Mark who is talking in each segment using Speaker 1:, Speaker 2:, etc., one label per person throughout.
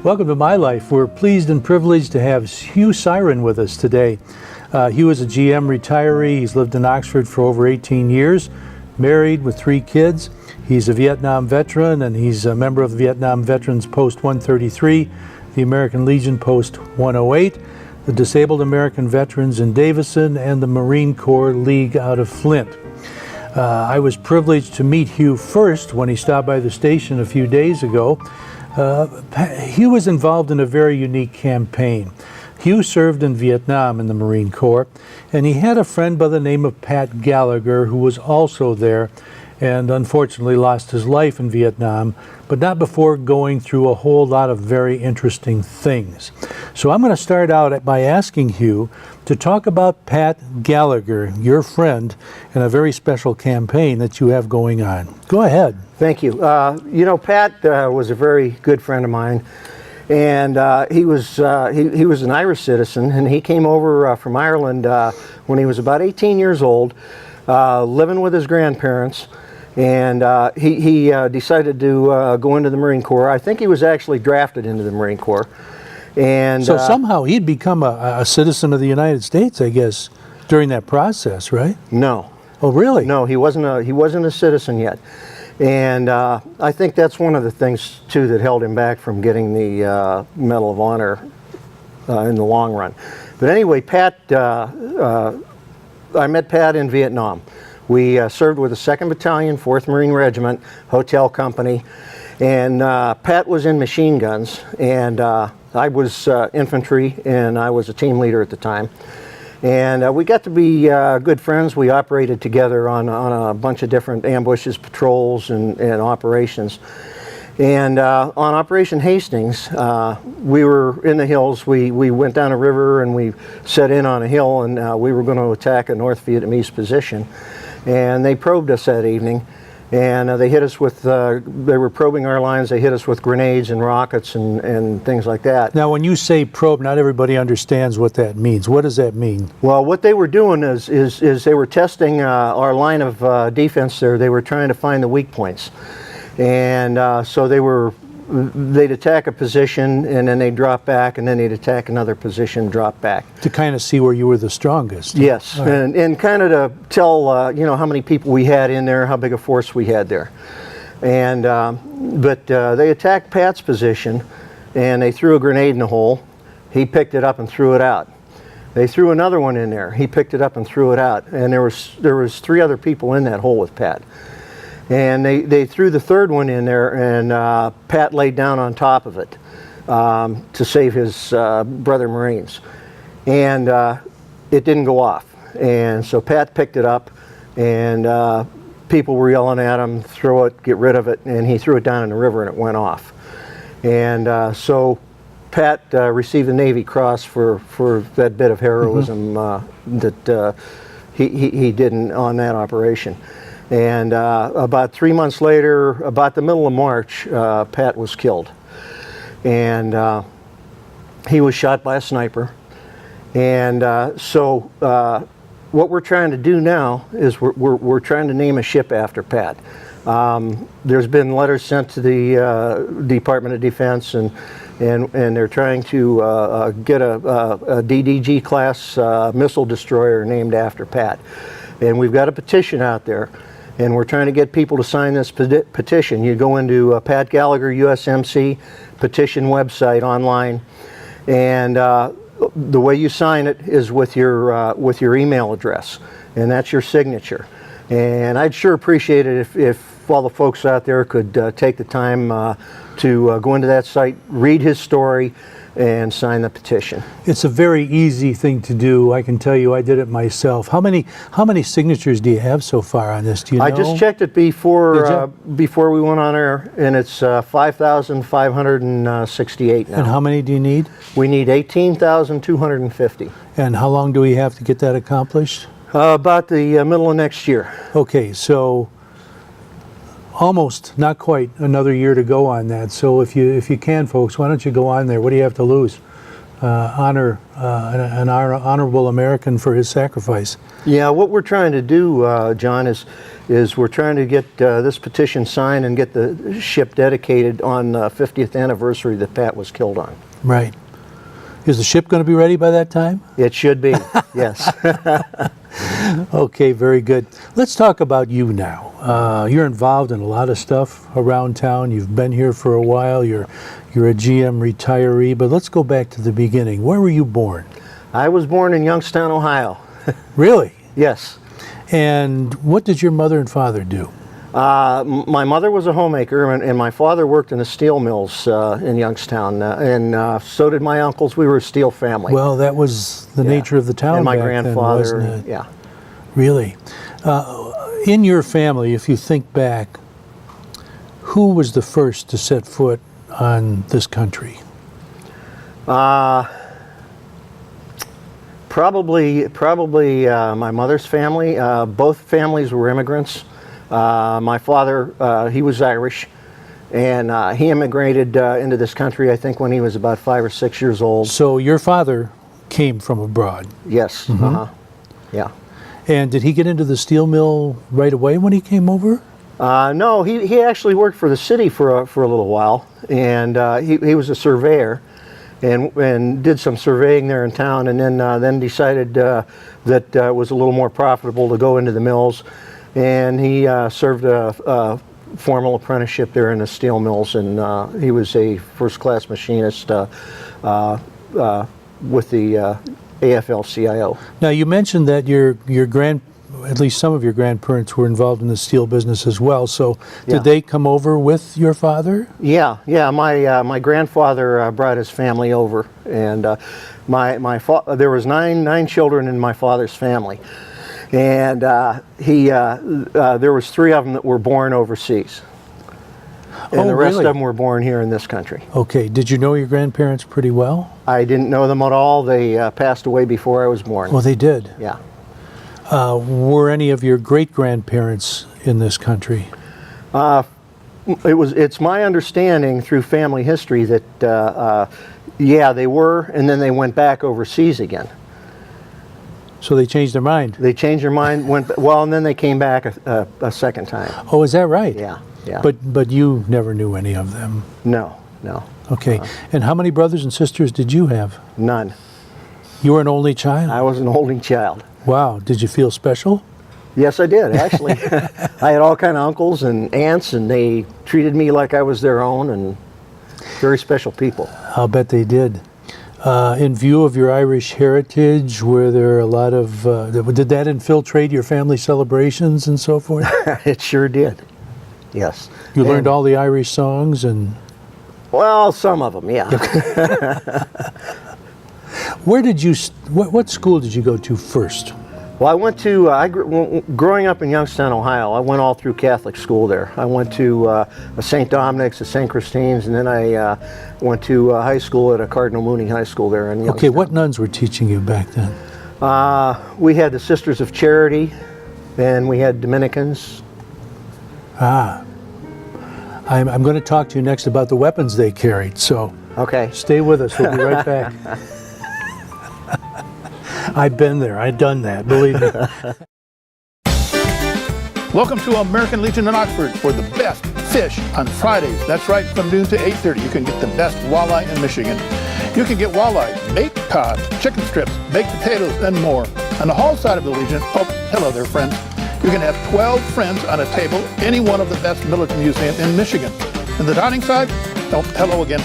Speaker 1: Welcome to My Life. We're pleased and privileged to have Hugh Syron with us today. Hugh is a GM retiree. He's lived in Oxford for over 18 years, married with 3 kids. He's a Vietnam veteran, and he's a member of the Vietnam Veterans Post 133, the American Legion Post 108, the Disabled American Veterans in Davison, and the Marine Corps League out of Flint. I was privileged to meet Hugh first when he stopped by the station a few days ago. Hugh was involved in a very unique campaign. Hugh served in Vietnam in the Marine Corps, and he had a friend by the name of Pat Gallagher who was also there and unfortunately lost his life in Vietnam, but not before going through a whole lot of very interesting things. So I'm going to start out by asking Hugh to talk about Pat Gallagher, your friend, and a very special campaign that you have going on. Go ahead.
Speaker 2: Thank you. You know, Pat was a very good friend of mine, and he was an Irish citizen, and he came over from Ireland when he was about 18 years old, living with his grandparents, and he decided to go into the Marine Corps. I think he was actually drafted into the Marine Corps. And
Speaker 1: so somehow he'd become a citizen of the United States, I guess, during that process, right?
Speaker 2: No.
Speaker 1: Oh, really?
Speaker 2: No, he wasn't a citizen yet. And I think that's one of the things, too, that held him back from getting the Medal of Honor in the long run. But anyway, Pat, I met Pat in Vietnam. We served with the 2nd Battalion, 4th Marine Regiment, Hotel Company. And Pat was in machine guns, and I was infantry, and I was a team leader at the time. And we got to be good friends. We operated together on a bunch of different ambushes, patrols, and operations. And on Operation Hastings, we were in the hills. We went down a river and we set in on a hill, and we were going to attack a North Vietnamese position. And they probed us that evening. And they hit us with, they were probing our lines, they hit us with grenades and rockets and things like that.
Speaker 1: Now when you say probe, not everybody understands what that means. What does that mean?
Speaker 2: Well, what they were doing is they were testing our line of defense there. They were trying to find the weak points. And so they'd attack a position, and then they'd drop back, and then they'd attack another position, drop back.
Speaker 1: To kind of see where you were the strongest.
Speaker 2: Yes,
Speaker 1: right.
Speaker 2: and kind of to tell, you know, how many people we had in there, how big a force we had there. And, but they attacked Pat's position, and they threw a grenade in the hole. He picked it up and threw it out. They threw another one in there. He picked it up and threw it out. And there was 3 other people in that hole with Pat. And they threw the 3rd one in there, and Pat laid down on top of it to save his brother Marines. And it didn't go off. And so Pat picked it up, and people were yelling at him, throw it, get rid of it, and he threw it down in the river and it went off. And so Pat received the Navy Cross for that bit of heroism that he did on that operation. And about 3 months later, about the middle of March, Pat was killed. And he was shot by a sniper. And so what we're trying to do now is we're trying to name a ship after Pat. There's been letters sent to the Department of Defense, and they're trying to get a DDG class missile destroyer named after Pat. And we've got a petition out there. And we're trying to get people to sign this petition. You go into Pat Gallagher USMC petition website online, and the way you sign it is with your email address, and that's your signature. And I'd sure appreciate it if all the folks out there could take the time to go into that site, read his story, and sign the petition.
Speaker 1: It's a very easy thing to do. I can tell you I did it myself. How many signatures do you have so far on this? Do you know?
Speaker 2: I just checked it before we went on air, and it's 5,568 now.
Speaker 1: And how many do you need?
Speaker 2: We need 18,250.
Speaker 1: And how long do we have to get that accomplished?
Speaker 2: About the middle of next year.
Speaker 1: Okay, so almost, not quite, another year to go on that. So if you can, folks, why don't you go on there? What do you have to lose? an honorable American for his sacrifice.
Speaker 2: Yeah, what we're trying to do, John, is we're trying to get this petition signed and get the ship dedicated on the 50th anniversary that Pat was killed on.
Speaker 1: Right. Is the ship going to be ready by that time?
Speaker 2: It should be, yes.
Speaker 1: Okay, very good. Let's talk about you now. You're involved in a lot of stuff around town. You've been here for a while. You're a GM retiree, but let's go back to the beginning. Where were you born?
Speaker 2: I was born in Youngstown, Ohio.
Speaker 1: Really?
Speaker 2: Yes.
Speaker 1: And what did your mother and father do?
Speaker 2: My mother was a homemaker, and my father worked in the steel mills in Youngstown, and so did my uncles. We were a steel family.
Speaker 1: Well, that was the nature of the town
Speaker 2: and my
Speaker 1: back
Speaker 2: grandfather,
Speaker 1: then, wasn't it?
Speaker 2: yeah.
Speaker 1: Really? In your family, if you think back, who was the first to set foot on this country?
Speaker 2: Probably my mother's family. Both families were immigrants. My father, he was Irish, and he immigrated into this country, I think, when he was about 5 or 6 years old.
Speaker 1: So your father came from abroad.
Speaker 2: Yes. Yeah.
Speaker 1: And did he get into the steel mill right away when he came over?
Speaker 2: No, he actually worked for the city for a little while, and he was a surveyor, and did some surveying there in town, and then decided that it was a little more profitable to go into the mills, and he served a formal apprenticeship there in the steel mills, and he was a first-class machinist with the AFL-CIO.
Speaker 1: Now, you mentioned that at least some of your grandparents were involved in the steel business as well. So, did they come over with your father?
Speaker 2: Yeah. My grandfather brought his family over, and there was nine children in my father's family, and there was 3 of them that were born overseas. And the rest of them were born here in this country.
Speaker 1: Okay. Did you know your grandparents pretty well?
Speaker 2: I didn't know them at all. They passed away before I was born.
Speaker 1: Well, they did.
Speaker 2: Yeah.
Speaker 1: Were any of your great-grandparents in this country?
Speaker 2: It's my understanding through family history that, they were, and then they went back overseas again.
Speaker 1: So they changed their mind?
Speaker 2: They changed their mind, and then they came back a second time.
Speaker 1: Oh, is that right?
Speaker 2: Yeah.
Speaker 1: But you never knew any of them?
Speaker 2: No.
Speaker 1: Okay. And how many brothers and sisters did you have?
Speaker 2: None.
Speaker 1: You were an only child?
Speaker 2: I was an only child.
Speaker 1: Wow. Did you feel special?
Speaker 2: Yes, I did, actually. I had all kind of uncles and aunts, and they treated me like I was their own, and very special people.
Speaker 1: I'll bet they did. In view of your Irish heritage, were there a lot of, did that infiltrate your family celebrations and so forth?
Speaker 2: It sure did, yes.
Speaker 1: You learned all the Irish songs and...
Speaker 2: Well, some of them, yeah.
Speaker 1: Where did you, what school did you go to first?
Speaker 2: Well, I went to, growing up in Youngstown, Ohio, I went all through Catholic school there. I went to a St. Dominic's, a St. Christine's, and then I went to high school at a Cardinal Mooney High School there in Youngstown.
Speaker 1: Okay, what nuns were teaching you back then?
Speaker 2: We had the Sisters of Charity, and we had Dominicans.
Speaker 1: I'm going to talk to you next about the weapons they carried, so
Speaker 2: okay.
Speaker 1: Stay with us. We'll be right back. I've been there. I've done that, believe me.
Speaker 3: Welcome to American Legion in Oxford for the best fish on Fridays. That's right, from noon to 8:30. You can get the best walleye in Michigan. You can get walleye, baked cod, chicken strips, baked potatoes, and more. On the hall side of the Legion, oh, hello there, friends. You can have 12 friends on a table, any one of the best military museums in Michigan. And the dining side, oh, hello again.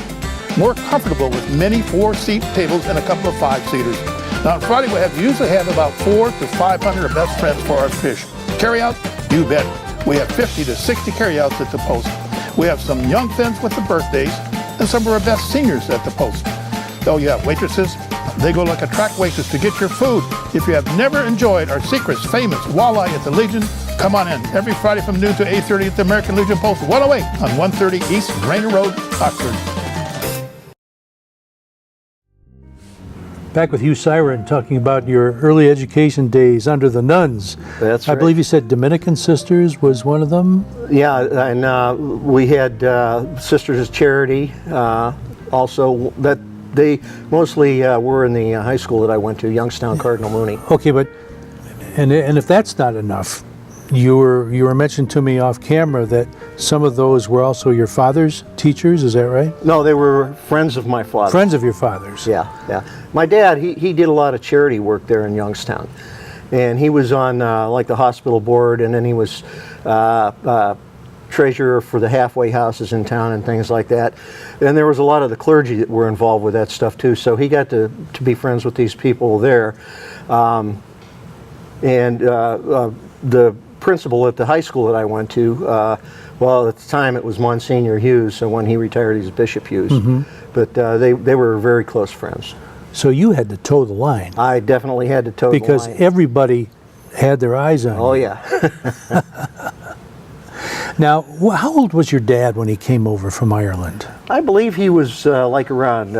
Speaker 3: More comfortable with many 4-seat tables and a couple of 5-seaters. Now on Friday, we usually have about 400 to 500 of best friends for our fish. Carry-out? You bet. We have 50 to 60 carry-outs at the post. We have some young friends with the birthdays and some of our best seniors at the post. Oh yeah, waitresses, they go like a track waitress to get your food. If you have never enjoyed our secret's famous walleye at the Legion, come on in. Every Friday from noon to 8:30 at the American Legion Post 108 on 130 East Rainer Road, Oxford.
Speaker 1: Back with Hugh Syron, talking about your early education days under the nuns.
Speaker 2: That's right.
Speaker 1: I believe you said Dominican Sisters was one of them?
Speaker 2: Yeah, and we had Sisters of Charity. Also, they mostly were in the high school that I went to, Youngstown Cardinal Mooney.
Speaker 1: Okay, but and if that's not enough, you were mentioned to me off camera that some of those were also your father's teachers. Is that right?
Speaker 2: No, they were friends of my father.
Speaker 1: Friends of your father's.
Speaker 2: Yeah, yeah. My dad, he did a lot of charity work there in Youngstown, and he was on like the hospital board, and then he was treasurer for the halfway houses in town and things like that. And there was a lot of the clergy that were involved with that stuff too. So he got to be friends with these people there. The principal at the high school that I went to, well, at the time it was Monsignor Hughes, so when he retired he's Bishop Hughes. But they were very close friends.
Speaker 1: So you had to toe the line.
Speaker 2: I definitely had to toe the line.
Speaker 1: Because everybody had their eyes on you.
Speaker 2: Oh yeah.
Speaker 1: Now, how old was your dad when he came over from Ireland?
Speaker 2: I believe he was like around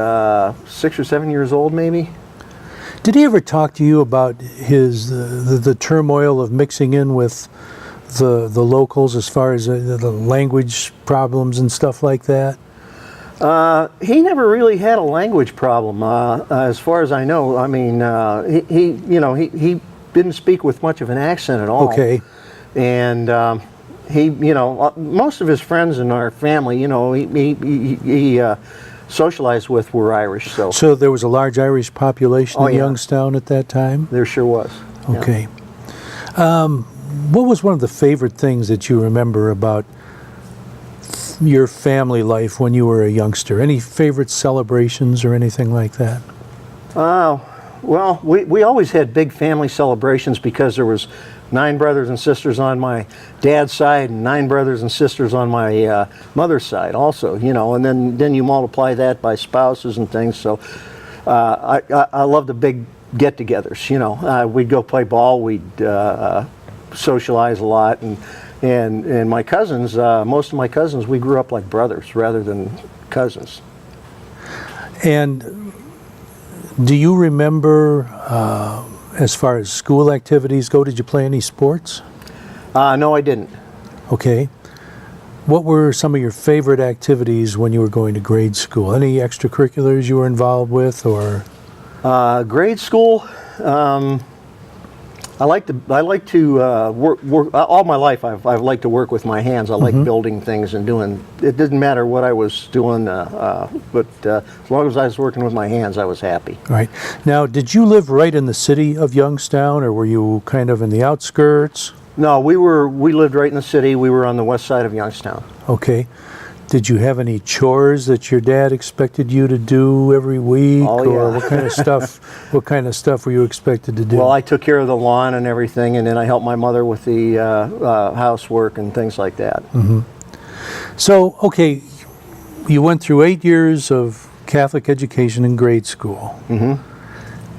Speaker 2: 6 or 7 years old maybe.
Speaker 1: Did he ever talk to you about the turmoil of mixing in with the locals as far as the language problems and stuff like that?
Speaker 2: He never really had a language problem, as far as I know. I mean, he didn't speak with much of an accent at all.
Speaker 1: Okay.
Speaker 2: And he, most of his friends in our family, he socialized with were Irish.
Speaker 1: So there was a large Irish population in Youngstown at that time?
Speaker 2: There sure was.
Speaker 1: Okay. Yeah. What was one of the favorite things that you remember about your family life when you were a youngster? Any favorite celebrations or anything like that?
Speaker 2: Well, we always had big family celebrations because there was 9 brothers and sisters on my dad's side and 9 brothers and sisters on my mother's side also, and then you multiply that by spouses and things. So I love the big get-togethers, we'd go play ball, we'd socialize a lot, and my cousins, most of my cousins, we grew up like brothers rather than cousins.
Speaker 1: And do you remember, as far as school activities go, did you play any sports?
Speaker 2: No, I didn't.
Speaker 1: Okay. What were some of your favorite activities when you were going to grade school? Any extracurriculars you were involved with, or?
Speaker 2: Grade school, I like to work all my life. I've liked to work with my hands. I like building things and doing. It didn't matter what I was doing, but as long as I was working with my hands, I was happy.
Speaker 1: Right. Now, did you live right in the city of Youngstown, or were you kind of in the outskirts?
Speaker 2: No, we lived right in the city. We were on the west side of Youngstown.
Speaker 1: Okay. Did you have any chores that your dad expected you to do every week?
Speaker 2: Oh, yeah.
Speaker 1: Or what kind of stuff were you expected to do?
Speaker 2: Well, I took care of the lawn and everything, and then I helped my mother with the housework and things like that.
Speaker 1: So, okay, you went through 8 years of Catholic education in grade school.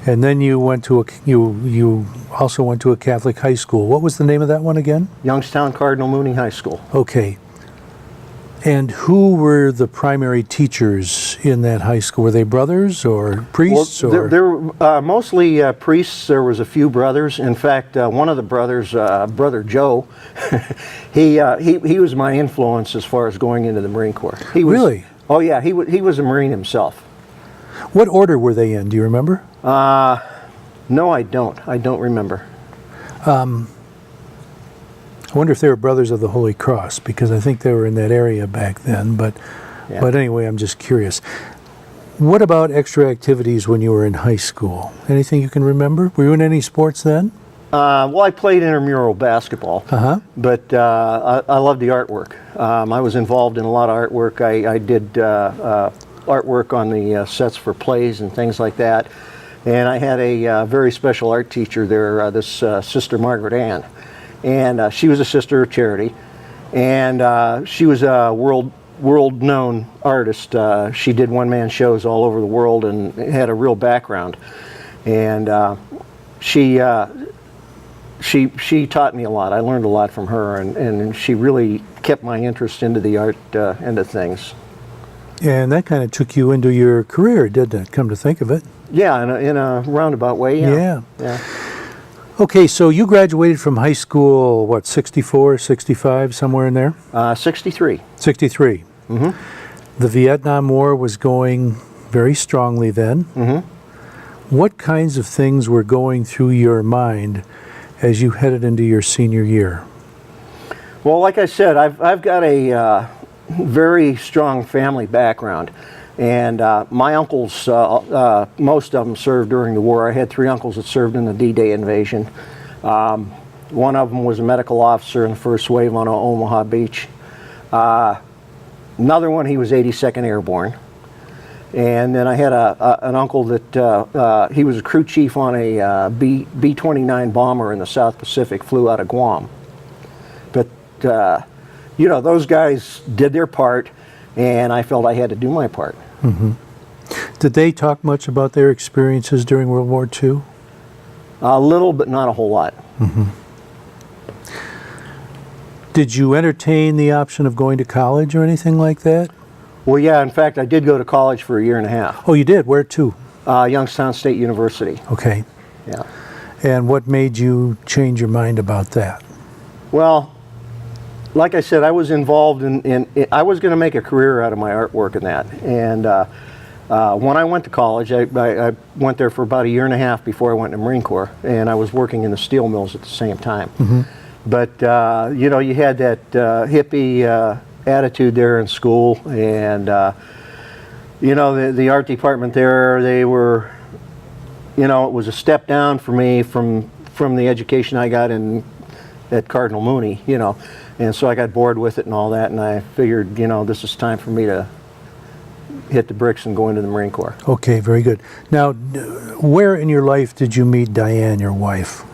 Speaker 1: And then you went to you also went to a Catholic high school. What was the name of that one again?
Speaker 2: Youngstown Cardinal Mooney High School.
Speaker 1: Okay. And who were the primary teachers in that high school? Were they brothers or priests?
Speaker 2: Well, there were mostly priests. There was a few brothers. In fact, one of the brothers, Brother Joe, he was my influence as far as going into the Marine Corps.
Speaker 1: Really?
Speaker 2: Oh yeah, he was a Marine himself.
Speaker 1: What order were they in? Do you remember?
Speaker 2: No, I don't. I don't remember.
Speaker 1: I wonder if they were Brothers of the Holy Cross, because I think they were in that area back then. But anyway, I'm just curious. What about extra activities when you were in high school? Anything you can remember? Were you in any sports then?
Speaker 2: Well, I played intramural basketball, but I loved the artwork. I was involved in a lot of artwork. I did artwork on the sets for plays and things like that. And I had a very special art teacher there, this Sister Margaret Ann. And she was a sister of charity, and she was a world-known artist. She did one-man shows all over the world and had a real background. And she taught me a lot. I learned a lot from her, and she really kept my interest into the art end of things.
Speaker 1: And that kind of took you into your career, didn't it, come to think of it?
Speaker 2: Yeah, in a roundabout way, yeah.
Speaker 1: Okay, so you graduated from high school, what, 64, 65, somewhere in there?
Speaker 2: 63.
Speaker 1: 63. The Vietnam War was going very strongly then. What kinds of things were going through your mind as you headed into your senior year?
Speaker 2: Well, like I said, I've got a very strong family background. And my uncles, most of them served during the war. I had 3 uncles that served in the D-Day invasion. One of them was a medical officer in the first wave on Omaha Beach. Another one, he was 82nd Airborne. And then I had an uncle that he was a crew chief on a B-29 bomber in the South Pacific, flew out of Guam. But, you know, those guys did their part, and I felt I had to do my part.
Speaker 1: Did they talk much about their experiences during World War II?
Speaker 2: A little, but not a whole lot.
Speaker 1: Did you entertain the option of going to college or anything like that?
Speaker 2: Well, yeah, in fact, I did go to college for a year and a half.
Speaker 1: Oh, you did? Where to?
Speaker 2: Youngstown State University.
Speaker 1: Okay.
Speaker 2: Yeah.
Speaker 1: And what made you change your mind about that?
Speaker 2: Well, like I said, I was involved in I was going to make a career out of my artwork and that. And when I went to college, I went there for about a year and a half before I went to the Marine Corps, and I was working in the steel mills at the same time. But, you know, you had that hippie attitude there in school, and, you know, the art department there, they were, you know, it was a step down for me from the education I got at Cardinal Mooney, you know. And so I got bored with it and all that, and I figured, you know, this is time for me to hit the bricks and go into the Marine Corps.
Speaker 1: Okay, very good. Now, where in your life did you meet Diane, your wife?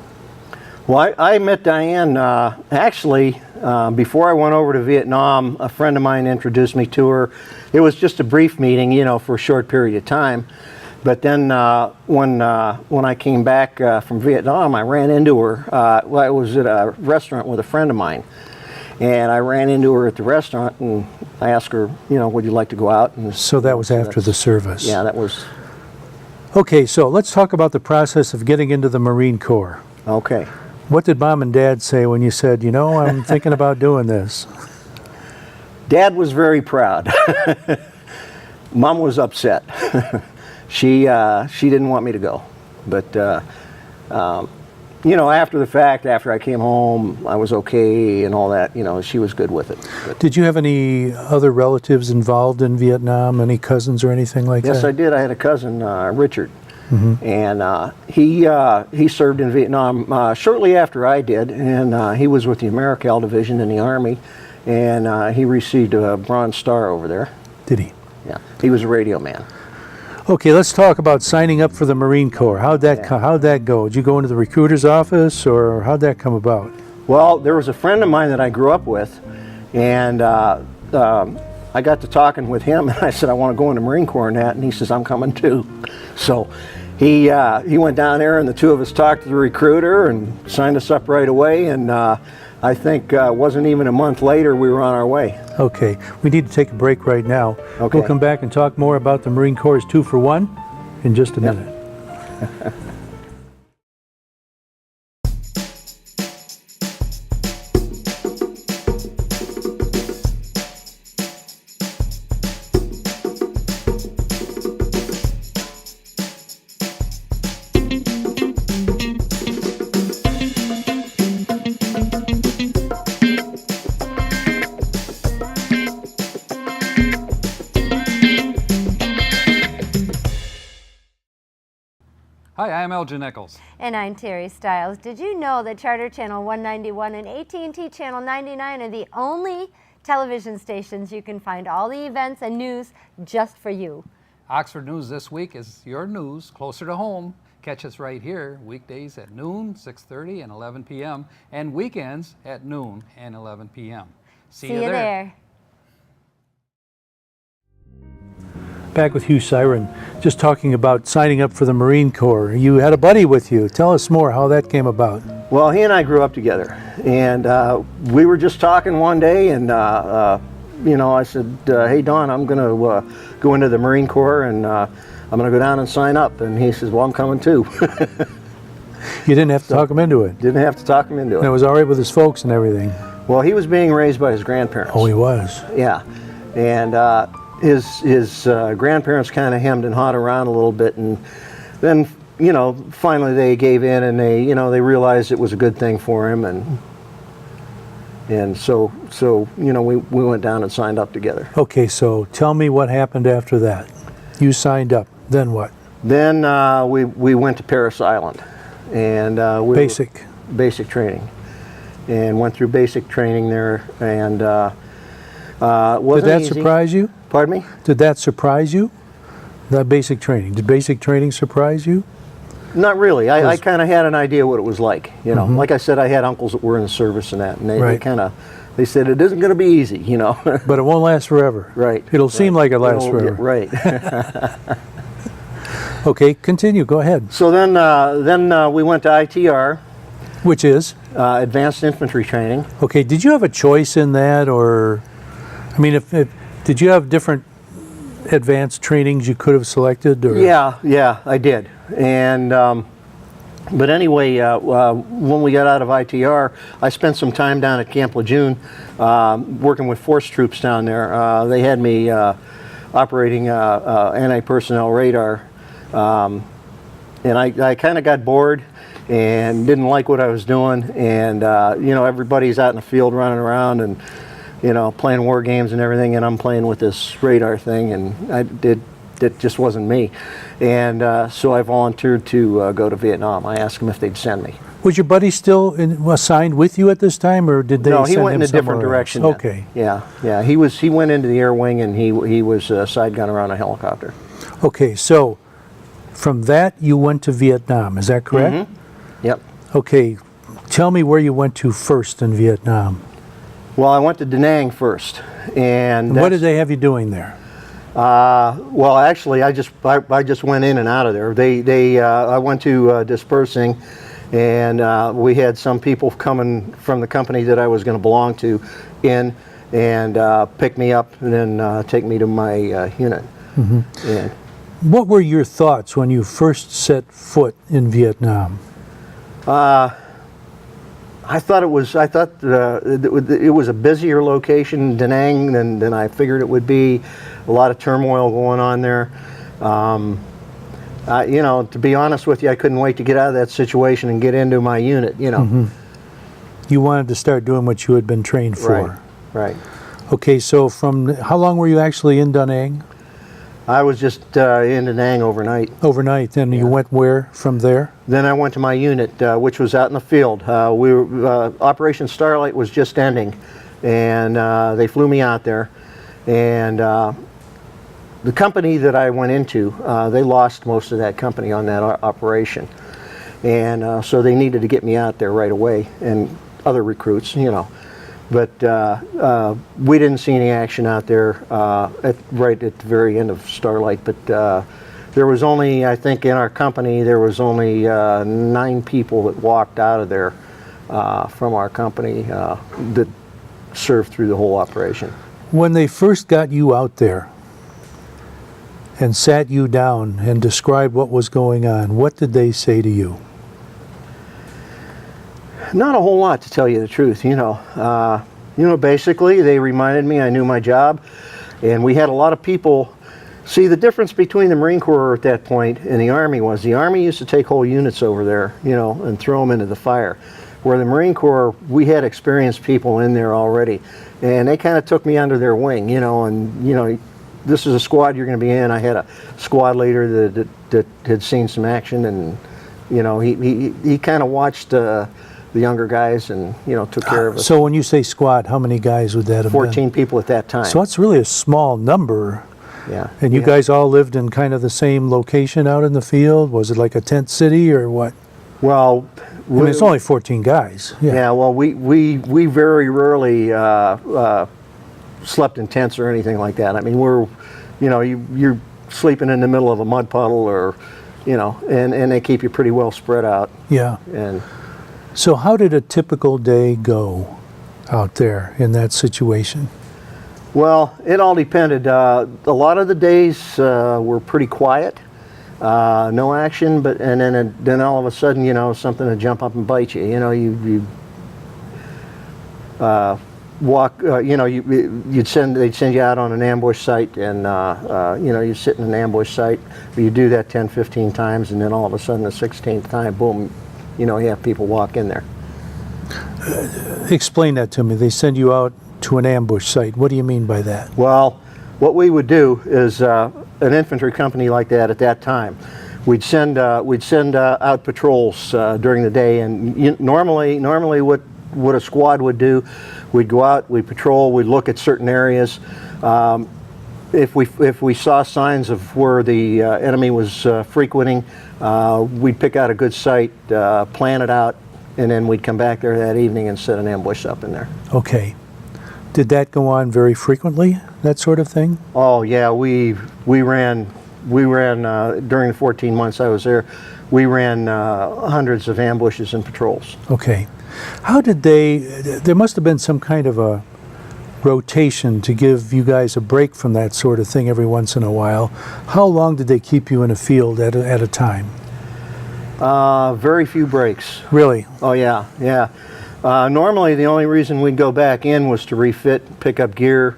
Speaker 2: Well, I met Diane actually before I went over to Vietnam. A friend of mine introduced me to her. It was just a brief meeting, you know, for a short period of time. But then when I came back from Vietnam, I ran into her. Well, I was at a restaurant with a friend of mine. And I ran into her at the restaurant, and I asked her, you know, would you like to go out? And
Speaker 1: so that was after the service.
Speaker 2: Yeah, that was.
Speaker 1: Okay, so let's talk about the process of getting into the Marine Corps.
Speaker 2: Okay.
Speaker 1: What did Mom and Dad say when you said, you know, I'm thinking about doing this?
Speaker 2: Dad was very proud. Mom was upset. She didn't want me to go. But, you know, after the fact, after I came home, I was okay and all that, you know, she was good with it. But
Speaker 1: did you have any other relatives involved in Vietnam, any cousins or anything like that?
Speaker 2: yes, I did. I had a cousin, Richard, and he served in Vietnam shortly after I did, and he was with the Americal Division in the Army, and he received a Bronze Star over there.
Speaker 1: Did he?
Speaker 2: Yeah, he was a radio man.
Speaker 1: Okay, let's talk about signing up for the Marine Corps. How'd that go? Did you go into the recruiter's office, or how'd that come about?
Speaker 2: Well, there was a friend of mine that I grew up with, and I got to talking with him, and I said, I want to go in the Marine Corps and that, and he says, I'm coming too. So he went down there, and the two of us talked to the recruiter and signed us up right away, and I think it wasn't even a month later we were on our way.
Speaker 1: Okay, we need to take a break right now.
Speaker 2: Okay.
Speaker 1: We'll come back and talk more about the Marine Corps' 2-for-1 in just a minute.
Speaker 4: Hi, I'm Elgin Nichols.
Speaker 5: And I'm Terry Stiles. Did you know that Charter Channel 191 and AT&T Channel 99 are the only television stations you can find all the events and news just for you?
Speaker 4: Oxford News This Week is your news closer to home. Catch us right here weekdays at noon, 6:30 and 11 p.m. and weekends at noon and 11 p.m. See you there.
Speaker 1: Back with Hugh Syron, just talking about signing up for the Marine Corps. You had a buddy with you. Tell us more how that came about.
Speaker 2: Well, he and I grew up together, and we were just talking one day, and you know, I said, hey Don, I'm going to go into the Marine Corps, and I'm going to go down and sign up. And he says, well, I'm coming too.
Speaker 1: You didn't have to talk him into it.
Speaker 2: Didn't have to talk him into it.
Speaker 1: And it was all right with his folks and everything.
Speaker 2: Well, he was being raised by his grandparents.
Speaker 1: Oh, he was.
Speaker 2: Yeah, and his grandparents kind of hemmed and hawed around a little bit, and then finally they gave in, and they realized it was a good thing for him, and so we went down and signed up together.
Speaker 1: Okay, so tell me what happened after that. You signed up. Then what?
Speaker 2: Then we went to Parris Island, and basic training, and went through basic training there, and wasn't
Speaker 1: Did that
Speaker 2: easy.
Speaker 1: surprise you?
Speaker 2: Pardon me?
Speaker 1: Did that surprise you? That basic training. Did basic training surprise you?
Speaker 2: Not really. I kind of had an idea what it was like. Like I said, I had uncles that were in the service and that, and they said it isn't going to be easy.
Speaker 1: But it won't last forever.
Speaker 2: Right.
Speaker 1: It'll seem like it lasts forever.
Speaker 2: Right.
Speaker 1: Okay, continue. Go ahead.
Speaker 2: So then we went to ITR,
Speaker 1: Which is?
Speaker 2: Advanced Infantry Training.
Speaker 1: Okay, did you have a choice in that, or, I mean, if did you have different advanced trainings you could have selected? Or?
Speaker 2: Yeah, I did. And but anyway, when we got out of ITR, I spent some time down at Camp Lejeune working with force troops down there. They had me operating anti-personnel radar, and I kind of got bored and didn't like what I was doing. And everybody's out in the field running around and playing war games and everything, and I'm playing with this radar thing, and it just wasn't me. And so I volunteered to go to Vietnam. I asked them if they'd send me.
Speaker 1: Was your buddy still assigned with you at this time, or did they
Speaker 2: No, he
Speaker 1: send
Speaker 2: went
Speaker 1: him
Speaker 2: in a different
Speaker 1: somewhere else?
Speaker 2: direction.
Speaker 1: Okay.
Speaker 2: Yeah. He went into the air wing, and he was a side gunner on a helicopter.
Speaker 1: Okay, so from that you went to Vietnam, is that correct?
Speaker 2: Mm-hmm. Yep.
Speaker 1: Okay, tell me where you went to first in Vietnam.
Speaker 2: Well, I went to Da Nang first, and
Speaker 1: What did they have you doing there?
Speaker 2: well, actually, I just went in and out of there. I went to dispersing, and we had some people coming from the company that I was going to belong to in and pick me up and then take me to my unit.
Speaker 1: Mm-hmm.
Speaker 2: And
Speaker 1: What were your thoughts when you first set foot in Vietnam?
Speaker 2: I thought it was a busier location, Da Nang, than I figured it would be. A lot of turmoil going on there. To be honest with you, I couldn't wait to get out of that situation and get into my unit.
Speaker 1: Mm-hmm. You wanted to start doing what you had been trained for.
Speaker 2: Right.
Speaker 1: Okay, so how long were you actually in Da Nang?
Speaker 2: I was just in Da Nang overnight.
Speaker 1: Overnight, then you went where from there?
Speaker 2: Then I went to my unit, which was out in the field. Operation Starlight was just ending, and they flew me out there. And the company that I went into, they lost most of that company on that operation. And so they needed to get me out there right away, and other recruits, But we didn't see any action out there right at the very end of Starlight. But there was only, I think in our company, there was only 9 people that walked out of there from our company that served through the whole operation.
Speaker 1: When they first got you out there and sat you down and described what was going on, what did they say to you?
Speaker 2: Not a whole lot, to tell you the truth. Basically, they reminded me I knew my job, and we had a lot of people. See, the difference between the Marine Corps at that point and the Army was the Army used to take whole units over there, and throw them into the fire. Where the Marine Corps, we had experienced people in there already, and they kind of took me under their wing, this is a squad you're going to be in. I had a squad leader that had seen some action, and he kind of watched the younger guys and took care of us.
Speaker 1: So when you say squad, how many guys would that have
Speaker 2: 14
Speaker 1: been?
Speaker 2: people at that time.
Speaker 1: So that's really a small number.
Speaker 2: Yeah.
Speaker 1: And you guys all lived in kind of the same location out in the field? Was it like a tent city or what?
Speaker 2: Well,
Speaker 1: it's only 14 guys.
Speaker 2: Yeah. Well, we very rarely slept in tents or anything like that. I mean, you're sleeping in the middle of a mud puddle, or and they keep you pretty well spread out.
Speaker 1: Yeah.
Speaker 2: And
Speaker 1: so how did a typical day go out there in that situation?
Speaker 2: well, it all depended. A lot of the days were pretty quiet, no action, but then all of a sudden, something would jump up and bite you. walk. They'd send you out on an ambush site, and you sit in an ambush site. You do that 10, 15 times, and then all of a sudden, the 16th time, boom, you have people walk in there.
Speaker 1: Explain that to me. They send you out to an ambush site. What do you mean by that?
Speaker 2: Well, what we would do is an infantry company like that at that time, we'd send out patrols during the day, and normally what a squad would do, we'd go out, we'd patrol, we'd look at certain areas. If we saw signs of where the enemy was frequenting, we'd pick out a good site, plan it out, and then we'd come back there that evening and set an ambush up in there.
Speaker 1: Okay. Did that go on very frequently, that sort of thing?
Speaker 2: Oh yeah, we ran during the 14 months I was there. We ran hundreds of ambushes and patrols.
Speaker 1: Okay. How did there must have been some kind of a rotation to give you guys a break from that sort of thing every once in a while. How long did they keep you in a field at a time?
Speaker 2: Very few breaks.
Speaker 1: Really?
Speaker 2: Oh yeah. Normally the only reason we'd go back in was to refit, pick up gear,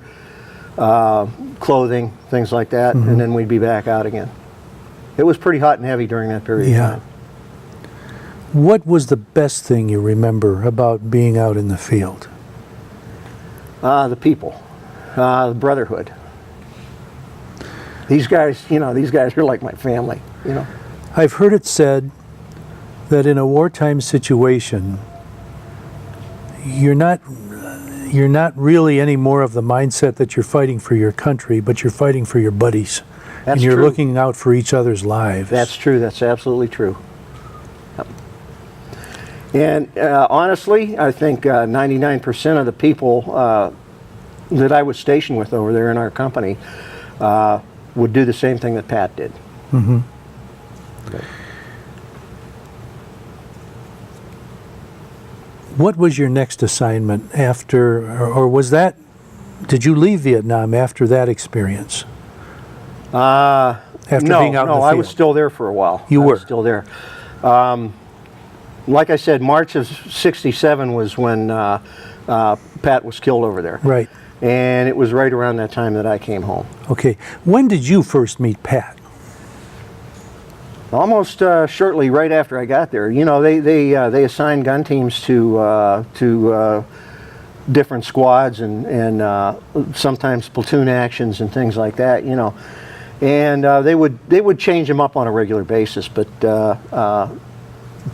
Speaker 2: clothing, things like that, and then we'd be back out again. It was pretty hot and heavy during that period of time.
Speaker 1: What was the best thing you remember about being out in the field?
Speaker 2: The people, the brotherhood. These guys are like my family,
Speaker 1: I've heard it said that in a wartime situation, you're not really any more of the mindset that you're fighting for your country, but you're fighting for your buddies.
Speaker 2: That's
Speaker 1: and you're
Speaker 2: true.
Speaker 1: looking out for each other's lives.
Speaker 2: That's true. That's absolutely true. Yep. And honestly, I think 99% of the people that I was stationed with over there in our company would do the same thing that Pat did.
Speaker 1: Mm-hmm.
Speaker 2: Okay.
Speaker 1: What was your next assignment after, or was that, did you leave Vietnam after that experience? After being out in the field?
Speaker 2: I was still there for a while.
Speaker 1: You were?
Speaker 2: I was still there. Like I said, March of '67 was when Pat was killed over there.
Speaker 1: Right.
Speaker 2: And it was right around that time that I came home.
Speaker 1: Okay. When did you first meet Pat?
Speaker 2: Almost shortly right after I got there. They assigned gun teams to different squads and sometimes platoon actions and things like that. And they would change them up on a regular basis. But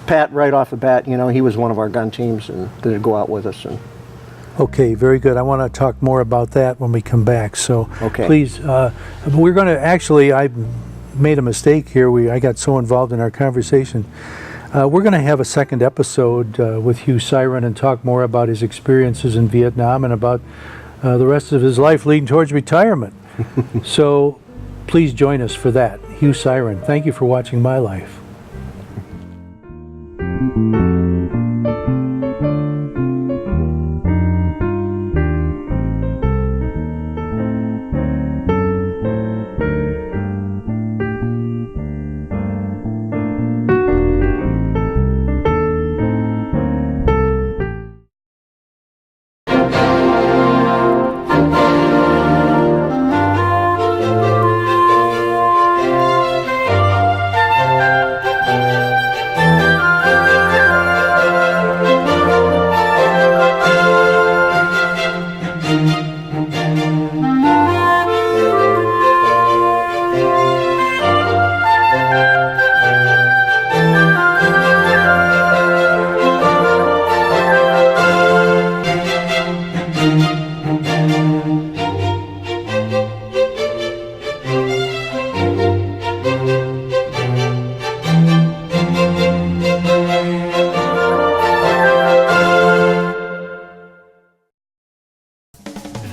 Speaker 2: Pat, right off the bat, he was one of our gun teams and they'd go out with us. And
Speaker 1: okay, very good. I want to talk more about that when we come back. So
Speaker 2: okay.
Speaker 1: Please, we're going to actually, I made a mistake here. I got so involved in our conversation. We're going to have a second episode with Hugh Syron and talk more about his experiences in Vietnam and about the rest of his life leading towards retirement. So please join us for that. Hugh Syron, thank you for watching My Life.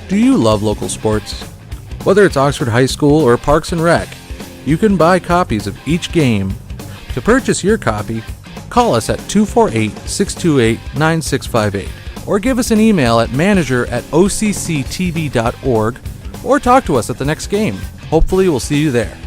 Speaker 6: Do you love local sports? Whether it's Oxford High School or Parks and Rec, you can buy copies of each game. To purchase your copy, call us at 248-628-9658 or give us an email at manager@occtv.org or talk to us at the next game. Hopefully we'll see you there.